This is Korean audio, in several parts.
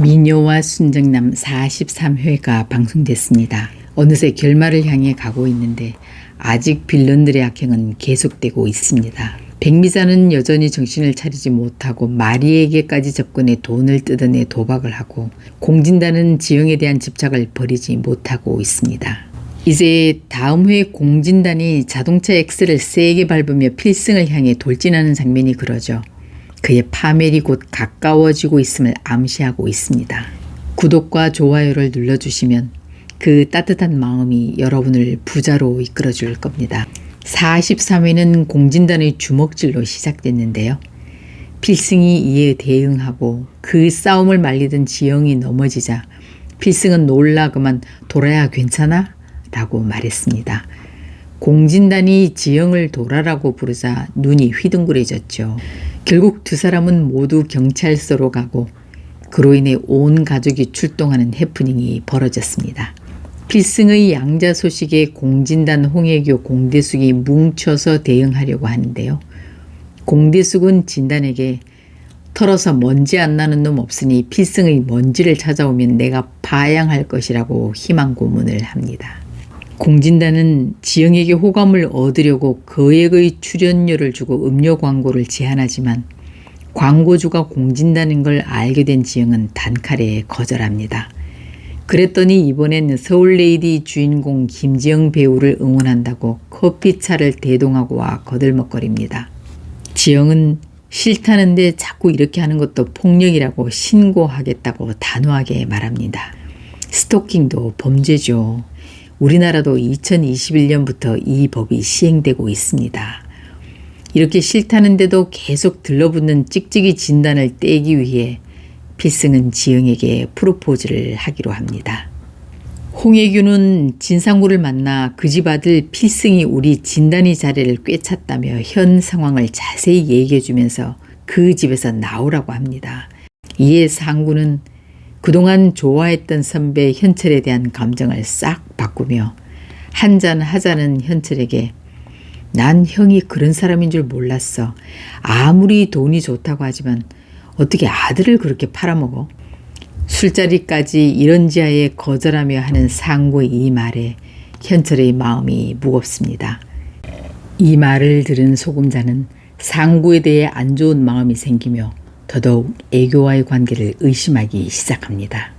미녀와 순정남 43회가 방송됐습니다. 어느새 결말을 향해 가고 있는데 아직 빌런들의 악행은 계속되고 있습니다. 백미자는 여전히 정신을 차리지 못하고 마리에게까지 접근해 돈을 뜯어내 도박을 하고, 공진단은 지영에 대한 집착을 버리지 못하고 있습니다. 이제 다음 회에 공진단이 자동차 엑셀을 세게 밟으며 필승을 향해 돌진하는 장면이 그려져 그의 파멸이 곧 가까워지고 있음을 암시하고 있습니다. 구독과 좋아요를 눌러주시면 그 따뜻한 마음이 여러분을 부자로 이끌어줄 겁니다. 43회는 공진단의 주먹질로 시작됐는데요. 필승이 이에 대응하고 그 싸움을 말리던 지영이 넘어지자 필승은 놀라 그만 "돌아야 괜찮아?" 라고 말했습니다. 공진단이 지영을 돌아라고 부르자 눈이 휘둥그레졌죠. 결국 두 사람은 모두 경찰서로 가고 그로 인해 온 가족이 출동하는 해프닝이 벌어졌습니다. 필승의 양자 소식에 공진단, 홍혜교, 공대숙이 뭉쳐서 대응하려고 하는데요. 공대숙은 진단에게 "털어서 먼지 안 나는 놈 없으니 필승의 먼지를 찾아오면 내가 파양할 것이라고 희망 고문을 합니다. 공진단은 지영에게 호감을 얻으려고 거액의 출연료를 주고 음료 광고를 제안하지만 광고주가 공진단인 걸 알게 된 지영은 단칼에 거절합니다. 그랬더니 이번엔 서울레이디 주인공 김지영 배우를 응원한다고 커피차를 대동하고 와 거들먹거립니다. 지영은 싫다는데 자꾸 이렇게 하는 것도 폭력이라고 신고하겠다고 단호하게 말합니다. 스토킹도 범죄죠. 우리나라도 2021년부터 이 법이 시행되고 있습니다. 이렇게 싫다는데도 계속 들러붙는 찍찍이 진단을 떼기 위해 필승은 지영에게 프로포즈를 하기로 합니다. 홍혜규는 진상구를 만나 그 집 아들 필승이 우리 진단이 자리를 꿰찼다며 현 상황을 자세히 얘기해주면서 그 집에서 나오라고 합니다. 이에 상구는 그동안 좋아했던 선배 현철에 대한 감정을 싹 바꾸며 한잔 하자는 현철에게 "난 형이 그런 사람인 줄 몰랐어. 아무리 돈이 좋다고 하지만 어떻게 아들을 그렇게 팔아먹어?" 술자리까지 이런지하에 거절하며 하는 상구의 이 말에 현철의 마음이 무겁습니다. 이 말을 들은 소금자는 상구에 대해 안 좋은 마음이 생기며 더더욱 애교와의 관계를 의심하기 시작합니다.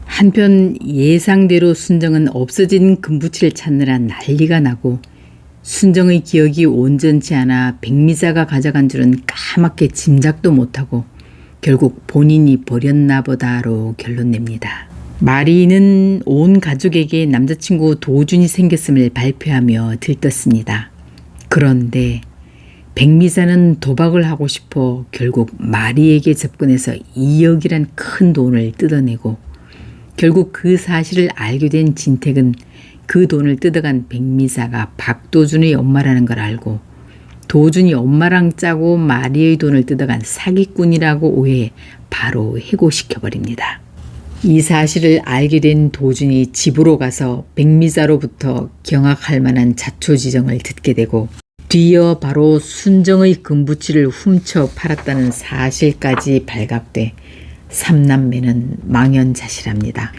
한편 예상대로 순정은 없어진 금부치를 찾느라 난리가 나고, 순정의 기억이 온전치 않아 백미자가 가져간 줄은 까맣게 짐작도 못하고 결국 본인이 버렸나 보다로 결론냅니다. 마리는 온 가족에게 남자친구 도준이 생겼음을 발표하며 들떴습니다. 그런데 백미자는 도박을 하고 싶어 결국 마리에게 접근해서 2억이란 큰 돈을 뜯어내고, 결국 그 사실을 알게 된 진택은 그 돈을 뜯어간 백미자가 박도준의 엄마라는 걸 알고 도준이 엄마랑 짜고 마리의 돈을 뜯어간 사기꾼이라고 오해해 바로 해고시켜버립니다. 이 사실을 알게 된 도준이 집으로 가서 백미자로부터 경악할 만한 자초지정을 듣게 되고, 뒤이어 바로 순정의 금부치를 훔쳐 팔았다는 사실까지 발각돼 삼남매는 망연자실합니다.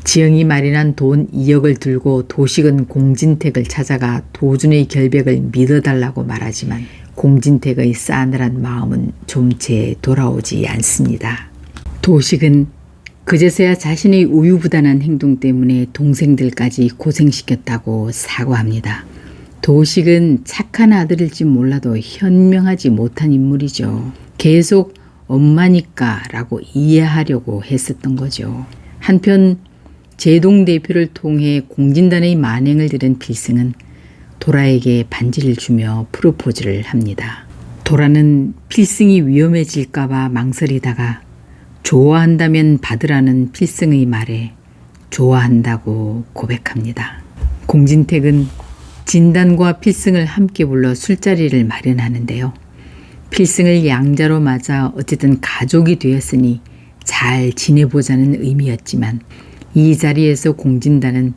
지영이 마련한 돈 2억을 들고 도식은 공진택을 찾아가 도준의 결백을 믿어달라고 말하지만 공진택의 싸늘한 마음은 좀채 돌아오지 않습니다. 도식은 그제서야 자신의 우유부단한 행동 때문에 동생들까지 고생시켰다고 사과합니다. 도식은 착한 아들일지 몰라도 현명하지 못한 인물이죠. 계속 엄마니까 라고 이해하려고 했었던 거죠. 한편 제동 대표를 통해 공진단의 만행을 들은 필승은 도라에게 반지를 주며 프로포즈를 합니다. 도라는 필승이 위험해질까봐 망설이다가 좋아한다면 받으라는 필승의 말에 좋아한다고 고백합니다. 공진택은 진단과 필승을 함께 불러 술자리를 마련하는데요. 필승을 양자로 맞아 어쨌든 가족이 되었으니 잘 지내보자는 의미였지만, 이 자리에서 공진단은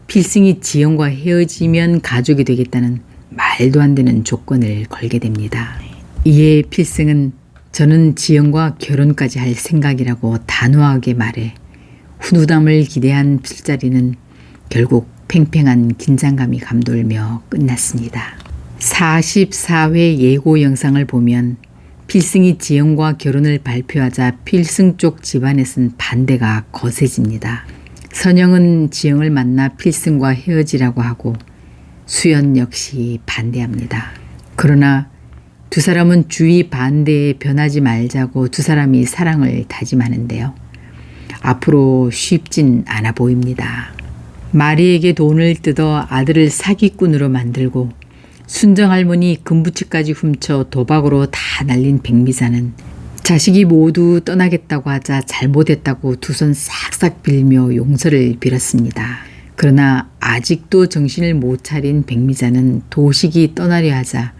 필승이 지영과 헤어지면 가족이 되겠다는 말도 안 되는 조건을 걸게 됩니다. 이에 필승은 저는 지영과 결혼까지 할 생각이라고 단호하게 말해 훈훈함을 기대한 술자리는 결국 팽팽한 긴장감이 감돌며 끝났습니다. 44회 예고 영상을 보면 필승이 지영과 결혼을 발표하자 필승 쪽 집안에선 반대가 거세집니다. 선영은 지영을 만나 필승과 헤어지라고 하고 수연 역시 반대합니다. 그러나 두 사람은 주위 반대에 변하지 말자고 두 사람이 사랑을 다짐하는데요. 앞으로 쉽진 않아 보입니다. 마리에게 돈을 뜯어 아들을 사기꾼으로 만들고 순정할머니 금부치까지 훔쳐 도박으로 다 날린 백미자는 자식이 모두 떠나겠다고 하자 잘못했다고 두 손 싹싹 빌며 용서를 빌었습니다. 그러나 아직도 정신을 못 차린 백미자는 도식이 떠나려 하자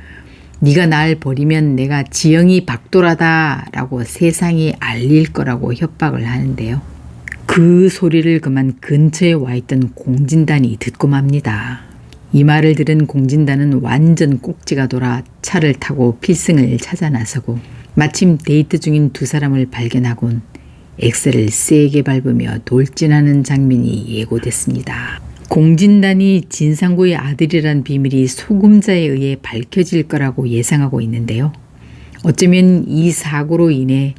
네가 날 버리면 내가 지영이 박도라다 라고 세상이 알릴 거라고 협박을 하는데요. 그 소리를 그만 근처에 와 있던 공진단이 듣고 맙니다. 이 말을 들은 공진단은 완전 꼭지가 돌아 차를 타고 필승을 찾아 나서고 마침 데이트 중인 두 사람을 발견하곤 엑셀을 세게 밟으며 돌진하는 장면이 예고됐습니다. 공진단이 진상구의 아들이란 비밀이 소금자에 의해 밝혀질 거라고 예상하고 있는데요. 어쩌면 이 사고로 인해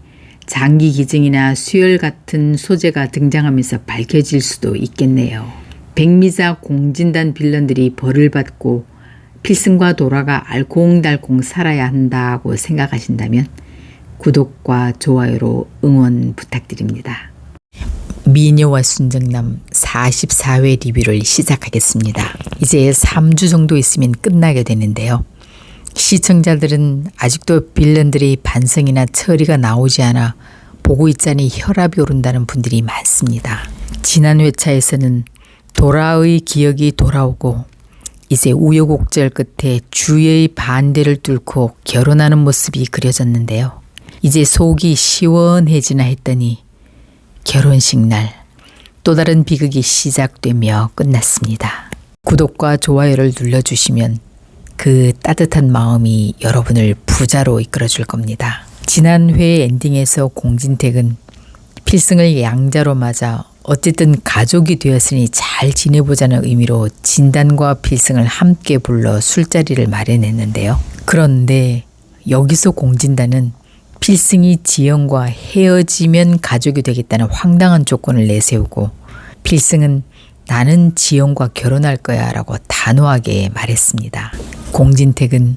장기 기증이나 수혈 같은 소재가 등장하면서 밝혀질 수도 있겠네요. 백미자 공진단 빌런들이 벌을 받고 필승과 도라가 알콩달콩 살아야 한다고 생각하신다면 구독과 좋아요로 응원 부탁드립니다. 미녀와 순정남 44회 리뷰를 시작하겠습니다. 이제 3주 정도 있으면 끝나게 되는데요. 시청자들은 아직도 빌런들의 반성이나 처리가 나오지 않아 보고 있자니 혈압이 오른다는 분들이 많습니다. 지난 회차에서는 도라의 기억이 돌아오고 이제 우여곡절 끝에 주위의 반대를 뚫고 결혼하는 모습이 그려졌는데요. 이제 속이 시원해지나 했더니 결혼식 날 또 다른 비극이 시작되며 끝났습니다. 구독과 좋아요를 눌러주시면 그 따뜻한 마음이 여러분을 부자로 이끌어줄 겁니다. 지난 회 엔딩에서 공진택은 필승을 양자로 맞아 어쨌든 가족이 되었으니 잘 지내보자는 의미로 진단과 필승을 함께 불러 술자리를 마련했는데요. 그런데 여기서 공진단은 필승이 지영과 헤어지면 가족이 되겠다는 황당한 조건을 내세우고 필승은 나는 지영과 결혼할 거야 라고 단호하게 말했습니다. 공진택은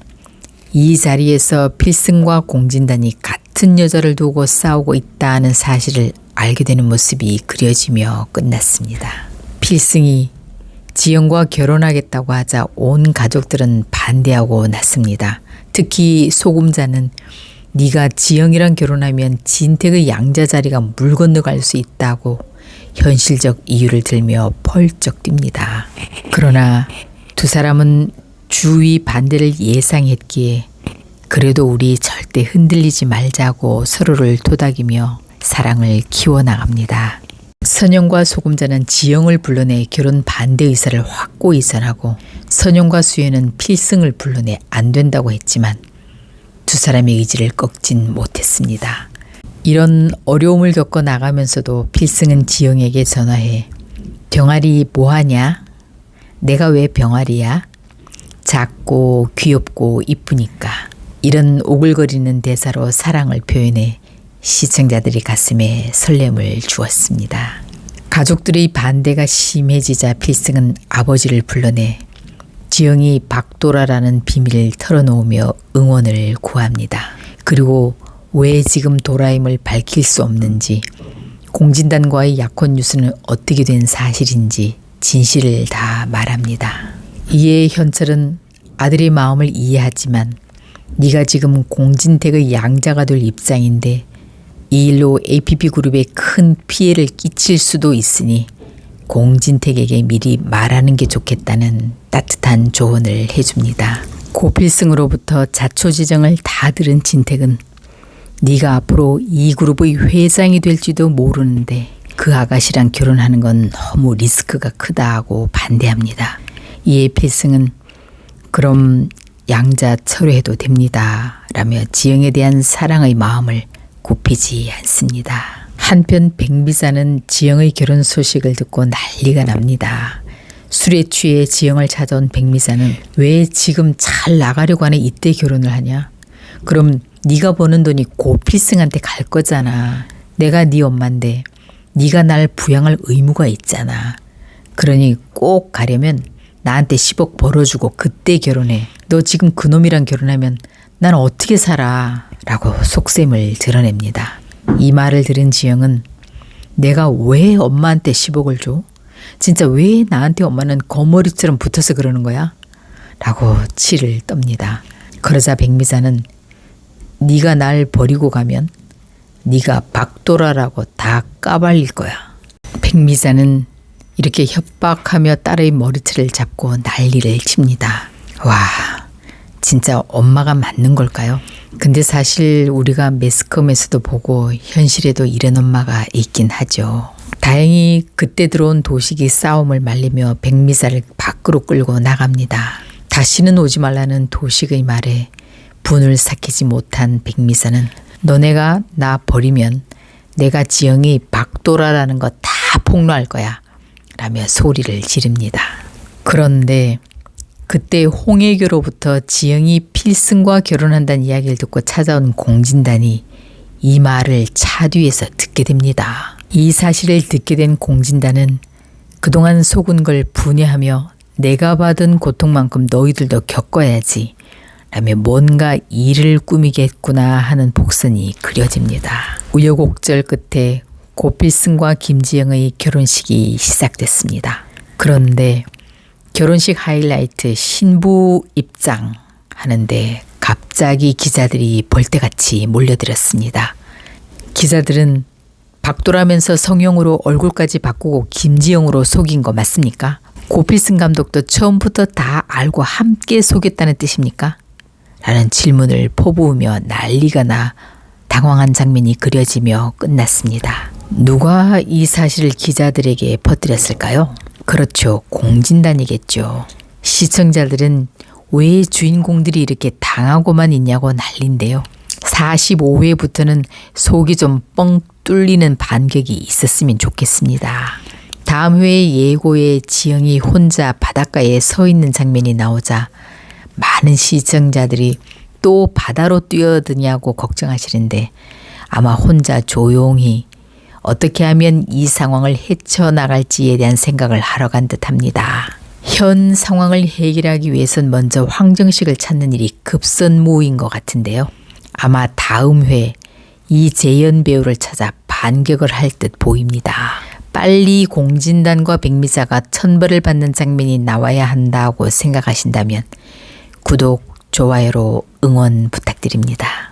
이 자리에서 필승과 공진단이 같은 여자를 두고 싸우고 있다는 사실을 알게 되는 모습이 그려지며 끝났습니다. 필승이 지영과 결혼하겠다고 하자 온 가족들은 반대하고 났습니다. 특히 소금자는 네가 지영이랑 결혼하면 진택의 양자 자리가 물 건너갈 수 있다고 현실적 이유를 들며 펄쩍 뜁니다. 그러나 두 사람은 주위 반대를 예상했기에 그래도 우리 절대 흔들리지 말자고 서로를 토닥이며 사랑을 키워나갑니다. 선영과 소금자는 지영을 불러내 결혼 반대 의사를 확고히 전하고 선영과 수연은 필승을 불러내 안 된다고 했지만 두 사람의 의지를 꺾진 못했습니다. 이런 어려움을 겪어 나가면서도 필승은 지영에게 전화해 병아리 뭐하냐? 내가 왜 병아리야? 작고 귀엽고 이쁘니까. 이런 오글거리는 대사로 사랑을 표현해 시청자들이 가슴에 설렘을 주었습니다. 가족들의 반대가 심해지자 필승은 아버지를 불러내 지영이 박도라라는 비밀을 털어놓으며 응원을 구합니다. 그리고 왜 지금 도라임을 밝힐 수 없는지, 공진단과의 약혼 뉴스는 어떻게 된 사실인지 진실을 다 말합니다. 이에 현철은 아들의 마음을 이해하지만 네가 지금 공진택의 양자가 될 입장인데 이 일로 APP그룹에 큰 피해를 끼칠 수도 있으니 공진택에게 미리 말하는 게 좋겠다는 따뜻한 조언을 해줍니다. 고필승으로부터 자초지정을 다 들은 진택은 네가 앞으로 이 그룹의 회장이 될지도 모르는데 그 아가씨랑 결혼하는 건 너무 리스크가 크다 하고 반대합니다. 이에 필승은 그럼 양자 철회해도 됩니다 라며 지영에 대한 사랑의 마음을 굽히지 않습니다. 한편 백미사는 지영의 결혼 소식을 듣고 난리가 납니다. 술에 취해 지영을 찾아온 백미사는 왜 지금 잘 나가려고 하는 이때 결혼을 하냐? 그럼 네가 버는 돈이 고 필승한테 갈 거잖아. 내가 네 엄마인데 네가 날 부양할 의무가 있잖아. 그러니 꼭 가려면 나한테 10억 벌어주고 그때 결혼해. 너 지금 그놈이랑 결혼하면 난 어떻게 살아? 라고 속셈을 드러냅니다. 이 말을 들은 지영은 내가 왜 엄마한테 10억을 줘? 진짜 왜 나한테 엄마는 거머리처럼 붙어서 그러는 거야? 라고 치를 떱니다. 그러자 백미사는 네가 날 버리고 가면 네가 박도라라고 다 까발릴 거야. 백미사는 이렇게 협박하며 딸의 머리채를 잡고 난리를 칩니다. 와, 진짜 엄마가 맞는 걸까요? 근데 사실 우리가 매스컴에서도 보고 현실에도 이런 엄마가 있긴 하죠. 다행히 그때 들어온 도식이 싸움을 말리며 백미사를 밖으로 끌고 나갑니다. 다시는 오지 말라는 도식의 말에 분을 삭히지 못한 백미사는 너네가 나 버리면 내가 지영이 박도라라는 거 다 폭로할 거야 라며 소리를 지릅니다. 그런데 그때 홍혜교로부터 지영이 필승과 결혼한다는 이야기를 듣고 찾아온 공진단이 이 말을 차 뒤에서 듣게 됩니다. 이 사실을 듣게 된 공진단은 그동안 속은 걸 분해하며 내가 받은 고통만큼 너희들도 겪어야지 라며 뭔가 일을 꾸미겠구나 하는 복선이 그려집니다. 우여곡절 끝에 고필승과 김지영의 결혼식이 시작됐습니다. 그런데 결혼식 하이라이트 신부 입장 하는데 갑자기 기자들이 벌떼같이 몰려들었습니다. 기자들은 박도라면서 성형으로 얼굴까지 바꾸고 김지영으로 속인 거 맞습니까? 고필승 감독도 처음부터 다 알고 함께 속였다는 뜻입니까? 라는 질문을 퍼부으며 난리가 나 당황한 장면이 그려지며 끝났습니다. 누가 이 사실을 기자들에게 퍼뜨렸을까요? 그렇죠. 공진단이겠죠. 시청자들은 왜 주인공들이 이렇게 당하고만 있냐고 난리인데요. 45회부터는 속이 좀 뻥 뚫리는 반격이 있었으면 좋겠습니다. 다음 회의 예고에 지영이 혼자 바닷가에 서 있는 장면이 나오자 많은 시청자들이 또 바다로 뛰어드냐고 걱정하시는데 아마 혼자 조용히 어떻게 하면 이 상황을 헤쳐나갈지에 대한 생각을 하러 간 듯합니다. 현 상황을 해결하기 위해선 먼저 황정식을 찾는 일이 급선무인 것 같은데요. 아마 다음 회 이재현 배우를 찾아 반격을 할 듯 보입니다. 빨리 공진단과 백미사가 천벌을 받는 장면이 나와야 한다고 생각하신다면 구독, 좋아요로 응원 부탁드립니다.